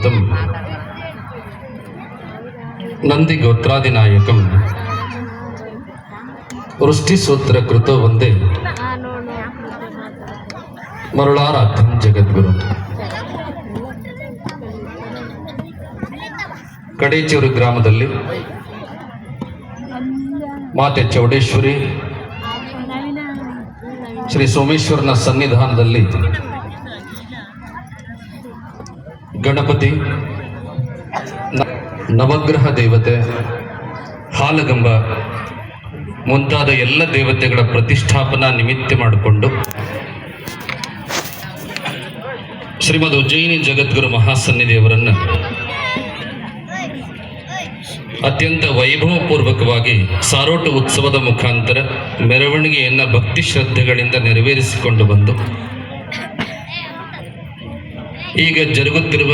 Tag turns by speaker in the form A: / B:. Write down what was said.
A: ಭೂತಂ ನಂದಿ ಗೋತ್ರಾದಿನಾಯಕಂ ವೃಷ್ಟಿಸೂತ್ರ ಕೃತೋ ವಂದೇ ಮರುಳಾರಾಧ್ಯಂ ಜಗದ್ಗುರು. ಕಡೇಚೂರು ಗ್ರಾಮದಲ್ಲಿ ಮಾತೆ ಚೌಡೇಶ್ವರಿ ಶ್ರೀ ಸೋಮೇಶ್ವರನ ಸನ್ನಿಧಾನದಲ್ಲಿ ಗಣಪತಿ, ನವಗ್ರಹ ದೇವತೆ, ಹಾಲಗಂಬ ಮುಂತಾದ ಎಲ್ಲ ದೇವತೆಗಳ ಪ್ರತಿಷ್ಠಾಪನಾ ನಿಮಿತ್ತ ಮಾಡಿಕೊಂಡು ಶ್ರೀಮದ್ ಉಜ್ಜಯಿನಿ ಜಗದ್ಗುರು ಮಹಾಸನ್ನಿಧಿಯವರನ್ನು ಅತ್ಯಂತ ವೈಭವಪೂರ್ವಕವಾಗಿ ಸಾರೋಟು ಉತ್ಸವದ ಮುಖಾಂತರ ಮೆರವಣಿಗೆಯನ್ನು ಭಕ್ತಿ ಶ್ರದ್ಧೆಗಳಿಂದ ನೆರವೇರಿಸಿಕೊಂಡು ಬಂದು ಈಗ ಜರುಗುತ್ತಿರುವ